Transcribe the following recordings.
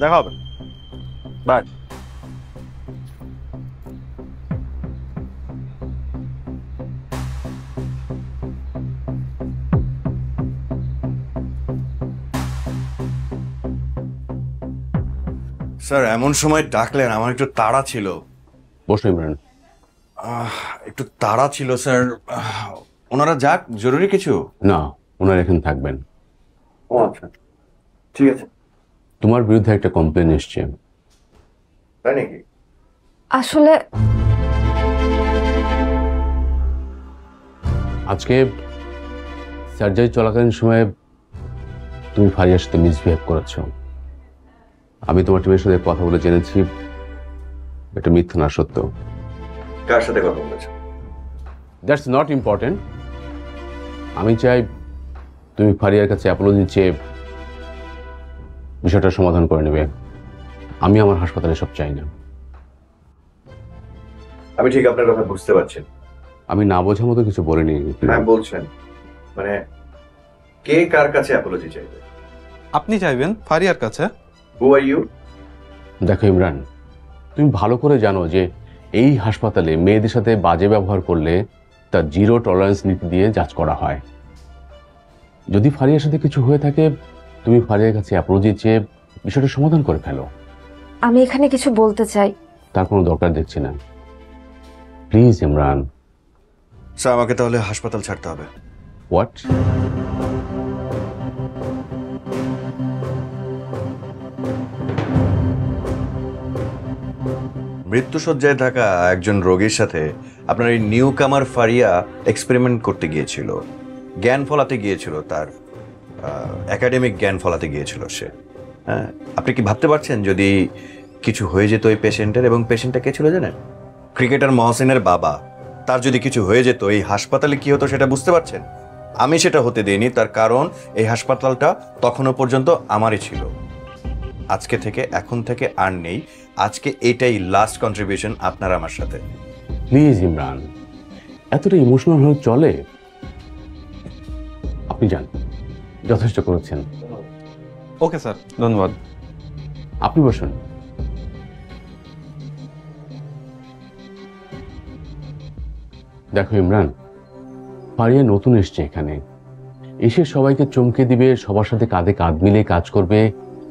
দেখা হবে, by. Sir এমন সময় ডাকলেন, আমার একটু তাড়া ছিল। বসো ইমরান। একটু তাড়া ছিল স্যার। ওনারা যাক, জরুরি কিছু? না, ওনারা এখানে থাকবেন। ও আচ্ছা, ঠিক আছে। তোমার বিরুদ্ধে একটা কমপ্লেন এসছে। তাই নাকি? আসলে আজকে সার্জারি চলাকালীন সময়ে তুমি ফারিয়ার সাথে মিসবিহেভ করেছো। আমি তোমার টিমের সাথে কথা বলে জেনেছি এটা মিথ্যা না সত্য। কার সাথে কথা বলেছো? That's not important. আমি চাই তুমি ফারিয়ার কাছে অ্যাপোলজি চেয়ে বিষয়টা সমাধান করে নেবে। আমি আমার হাসপাতালে সব চাই না। আমি ঠিক আপনার কথা বুঝতে পারছি। আমি না বোঝার মতো কিছু বলিনি। হ্যাঁ বলছেন, মানে কে কার কাছে অ্যাপোলজি চাইবে? আপনি চাইবেন ফারিয়ার কাছে। হু আর ইউ? দেখো ইমরান, তুমি ভালো করে জানো যে এই হাসপাতালে মেয়েদের সাথে বাজে ব্যবহার করলে তার জিরো টলারেন্স নীতি দিয়ে জাজ করা হয়। যদি ফারিয়ার সাথে কিছু হয়ে থাকে, তুমি ফারিয়ার কাছে অ্যাপোলজি চেয়ে বিষয়টা সমাধান করে ফেলো। আমি এখানে কিছু বলতে চাই। তার কোনো দরকার দেখছি না। প্লিজ ইমরান। স্যার আমাকে তাহলে হাসপাতাল ছাড়তে হবে। হোয়াট? মৃত্যুসজ্জায় থাকা একজন রোগীর সাথে আপনার এই নিউ কামার ফারিয়া এক্সপেরিমেন্ট করতে গিয়েছিল, জ্ঞান ফলাতে গিয়েছিল, তার একাডেমিক জ্ঞান ফলাতে গিয়েছিল সে। হ্যাঁ, আপনি কি ভাবতে পারছেন যদি কিছু হয়ে যেত ওই পেশেন্টের? এবং পেশেন্টটা কে ছিল জানেন? ক্রিকেটার মহসিনের বাবা। তার যদি কিছু হয়ে যেত এই হাসপাতালে কি হতো সেটা বুঝতে পারছেন? আমি সেটা হতে দিইনি, তার কারণ এই হাসপাতালটা তখনও পর্যন্ত আমারই ছিল। আজকে থেকে, এখন থেকে আর নেই। আজকে এটাই লাস্ট কন্ট্রিবিউশন আপনার আমার সাথে। প্লিজ ইমরান, এতটা ইমোশনাল হয়ে চলে? আপনি যান, যথেষ্ট করেছেন। ওকে স্যার, ধন্যবাদ। আপনি বসুন। দেখো ইমরান, ফারিয়া নতুন এসছে এখানে, এসে সবাইকে চমকে দিবে, সবার সাথে কাঁধে কাঁধ মিলে কাজ করবে,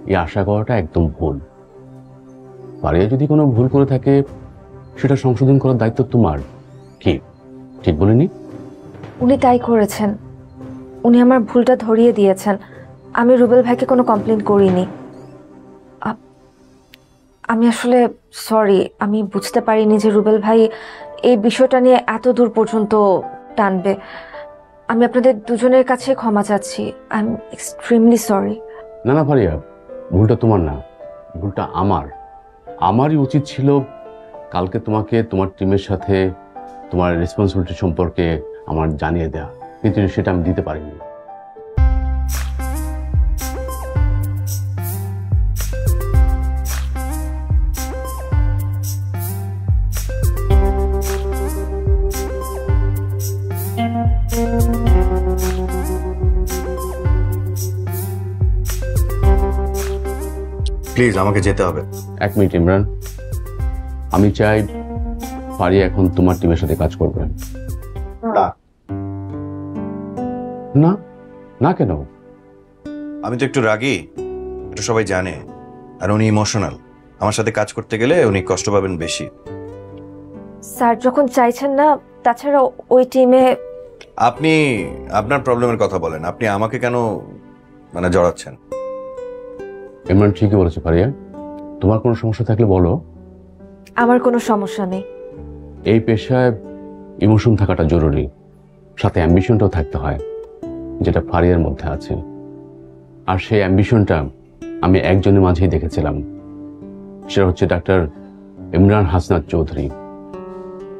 এই আশা করাটা একদম ভুল। ফারিয়া যদি কোনো ভুল করে থাকে সেটা সংশোধন করার দায়িত্ব তোমার। কি ঠিক বলিনি? উনি তাই করেছেন। উনি আমার ভুলটা ধরিয়ে দিয়েছেন। আমি রুবেল ভাইকে কোনো কমপ্লেন করিনি। আমি আসলে সরি, আমি বুঝতে পারিনি যে রুবেল ভাই এই বিষয়টা নিয়ে এত দূর পর্যন্ত টানবে। আমি আপনাদের দুজনের কাছে ক্ষমা চাচ্ছি। I am extremely sorry. না না ফারিয়া, ভুলটা তোমার না, ভুলটা আমার। আমারই উচিত ছিল কালকে তোমাকে তোমার টিমের সাথে তোমার রেসপন্সিবিলিটি সম্পর্কে আমার জানিয়ে দেওয়া, কিন্তু সেটা আমি দিতে পারিনি। প্লিজ আমাকে যেতে হবে। এক মিনিট ইমরান, আমি চাই ফারিয়া এখন তোমার টিমের সাথে কাজ করবে। না। না? না কেন? আমি তো একটু রাগী, এটা সবাই জানে। আর উনি ইমোশনাল, আমার সাথে কাজ করতে গেলে উনি কষ্ট পাবেন বেশি। স্যার যখন চাইছেন না, তাছাড়া ওই টিমে আপনি আপনার প্রবলেমের কথা বলেন, আপনি আমাকে কেন মানে জড়াচ্ছেন? ইমরান ঠিকই বলেছে ফারিয়া, তোমার কোনো সমস্যা থাকলে বলো। আমার কোনো সমস্যা নেই। এই পেশায় ইমোশন থাকাটা জরুরি, সাথে অ্যাম্বিশনটাও থাকতে হয়, যেটা ফারিয়ার মধ্যে আছে। আর সেই অ্যাম্বিশনটা আমি একজনের মাঝেই দেখেছিলাম, সেটা হচ্ছে ডাক্তার ইমরান হাসনাত চৌধুরী,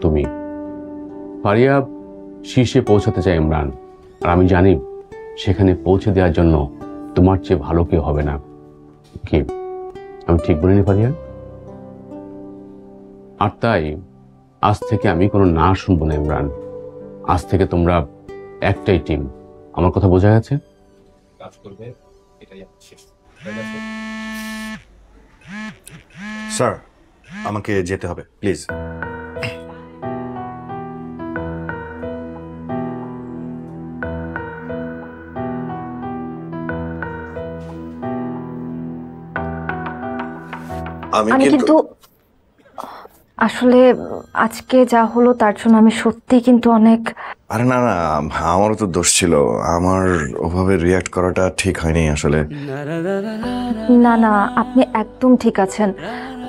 তুমি। ফারিয়া শীর্ষে পৌঁছাতে চায় ইমরান, আর আমি জানি সেখানে পৌঁছে দেওয়ার জন্য তোমার চেয়ে ভালো কেউ হবে না। কি আমি ঠিক বলিনি ফারিয়া? আর তাই আজ থেকে আমি কোনো না শুনবো না ইমরান। আজ থেকে তোমরা একটাই টিম। আমার কথা বোঝা গেছে? কাজ করবে, এটাই শেষ। স্যার আমাকে যেতে হবে প্লিজ। আমি কিন্তু আসলে আজকে যা হলো তার জন্য আমি সত্যি কিন্তু অনেক। আরে না না, আমারও তো দোষ ছিল, আমার ওভাবে রিয়াক্ট করাটা ঠিক হয়নি আসলে। না না, আপনি একদম ঠিক আছেন।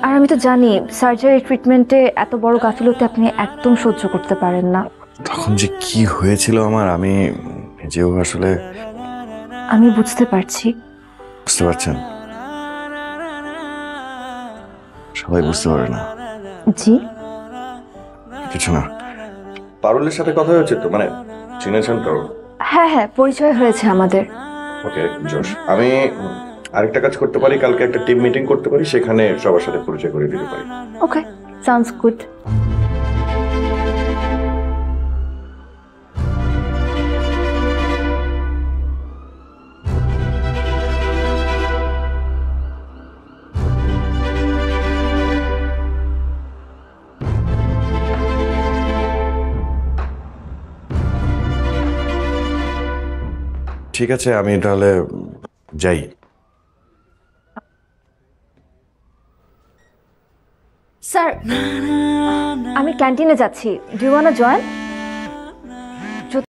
আর আমি তো জানি সার্জারি ট্রিটমেন্টে এত বড় গাফিলতি আপনি একদম সহ্য করতে পারেন না। তখন যে কি হয়েছিল আমার, আমি নিজেও আসলে আমি বুঝতে পারছি। বুঝতে পারছেন, সবাই বুঝতে পারে না। জি, কিছু না। পারুলের সাথে কথা হয়েছে তো, মানে চিনেছেন তো? হ্যাঁ হ্যাঁ, পরিচয় হয়েছে আমাদের। ওকে জোশ। আমি আরেকটা কাজ করতে পারি, কালকে একটা টিম মিটিং করতে পারি, সেখানে সবার সাথে পরিচয় করে দিতে পারি। Okay, sounds good. ঠিক আছে, আমি তাহলে যাই। স্যার, আমি ক্যান্টিনে যাচ্ছি। Do you want to join?